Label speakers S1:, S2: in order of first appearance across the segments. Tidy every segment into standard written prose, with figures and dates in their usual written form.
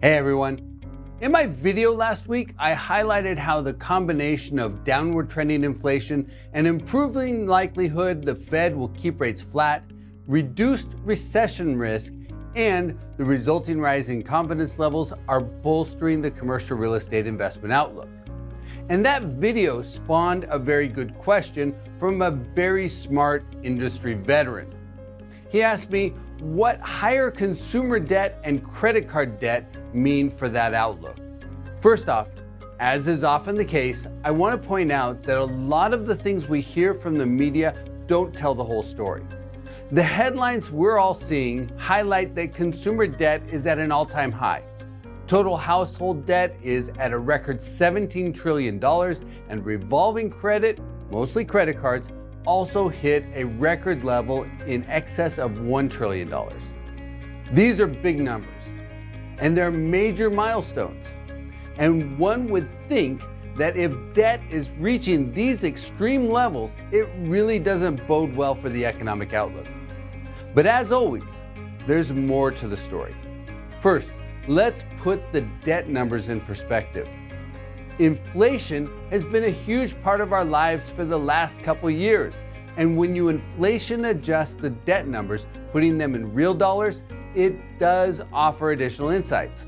S1: Hey everyone. In my video last week, I highlighted how the combination of downward trending inflation and improving likelihood the Fed will keep rates flat, reduced recession risk, and the resulting rise in confidence levels are bolstering the commercial real estate investment outlook. And that video spawned a very good question from a very smart industry veteran. He asked me what higher consumer debt and credit card debt mean for that outlook. First off, as is often the case, I want to point out that a lot of the things we hear from the media don't tell the whole story. The headlines we're all seeing highlight that consumer debt is at an all-time high. Total household debt is at a record $17 trillion, and revolving credit, mostly credit cards, also hit a record level in excess of $1 trillion. These are big numbers, and they're major milestones. And one would think that if debt is reaching these extreme levels, it really doesn't bode well for the economic outlook. But as always, there's more to the story. First, let's put the debt numbers in perspective. Inflation has been a huge part of our lives for the last couple years. And when you inflation adjust the debt numbers, putting them in real dollars, it does offer additional insights.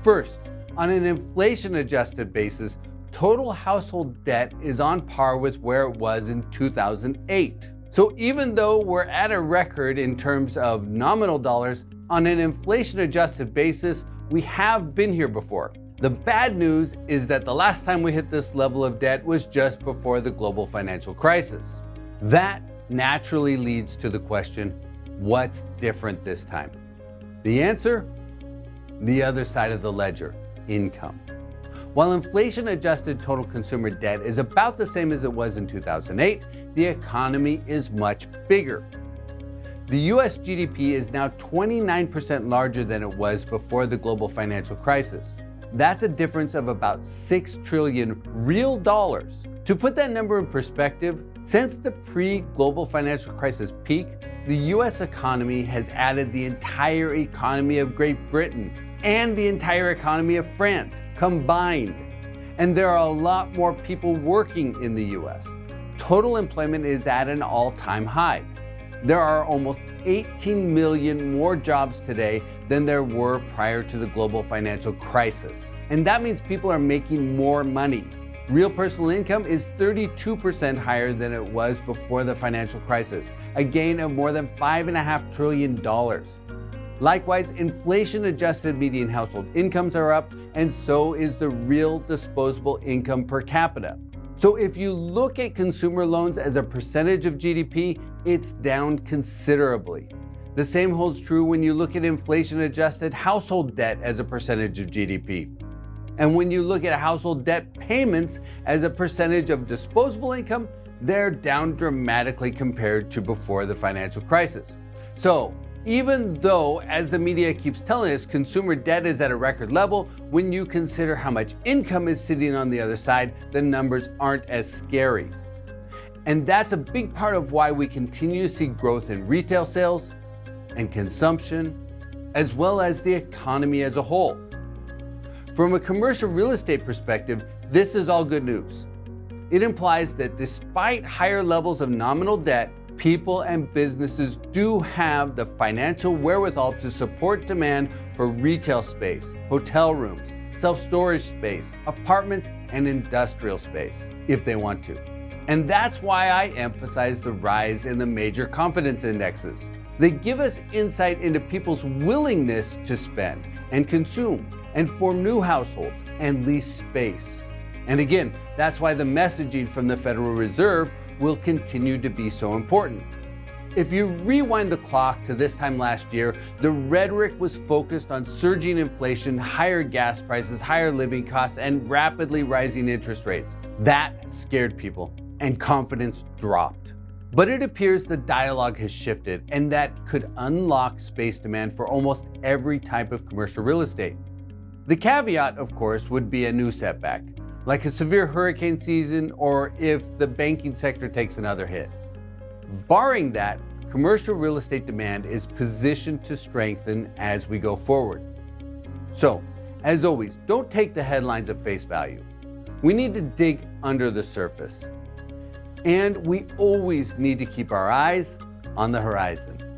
S1: First, on an inflation adjusted basis, total household debt is on par with where it was in 2008. So even though we're at a record in terms of nominal dollars, on an inflation adjusted basis, we have been here before. The bad news is that the last time we hit this level of debt was just before the global financial crisis. That naturally leads to the question, what's different this time? The answer? The other side of the ledger, income. While inflation-adjusted total consumer debt is about the same as it was in 2008, the economy is much bigger. The US GDP is now 29% larger than it was before the global financial crisis. That's a difference of about 6 trillion real dollars. To put that number in perspective, since the pre-global financial crisis peak, the US economy has added the entire economy of Great Britain and the entire economy of France combined. And there are a lot more people working in the US. Total employment is at an all-time high. There are almost 18 million more jobs today than there were prior to the global financial crisis. And that means people are making more money. Real personal income is 32% higher than it was before the financial crisis, a gain of more than $5.5 trillion. Likewise, inflation-adjusted median household incomes are up, and so is the real disposable income per capita. So if you look at consumer loans as a percentage of GDP, it's down considerably. The same holds true when you look at inflation-adjusted household debt as a percentage of GDP. And when you look at household debt payments as a percentage of disposable income, they're down dramatically compared to before the financial crisis. So even though, as the media keeps telling us, consumer debt is at a record level, when you consider how much income is sitting on the other side, the numbers aren't as scary. And that's a big part of why we continue to see growth in retail sales and consumption, as well as the economy as a whole. From a commercial real estate perspective, this is all good news. It implies that despite higher levels of nominal debt, people and businesses do have the financial wherewithal to support demand for retail space, hotel rooms, self-storage space, apartments, and industrial space, if they want to. And that's why I emphasize the rise in the major confidence indexes. They give us insight into people's willingness to spend and consume and form new households and lease space. And again, that's why the messaging from the Federal Reserve will continue to be so important. If you rewind the clock to this time last year, the rhetoric was focused on surging inflation, higher gas prices, higher living costs, and rapidly rising interest rates. That scared people, and confidence dropped. But it appears the dialogue has shifted, and that could unlock space demand for almost every type of commercial real estate. The caveat, of course, would be a new setback, like a severe hurricane season or if the banking sector takes another hit. Barring that, commercial real estate demand is positioned to strengthen as we go forward. So, As always, don't take the headlines at face value. We need to dig under the surface. And we always need to keep our eyes on the horizon.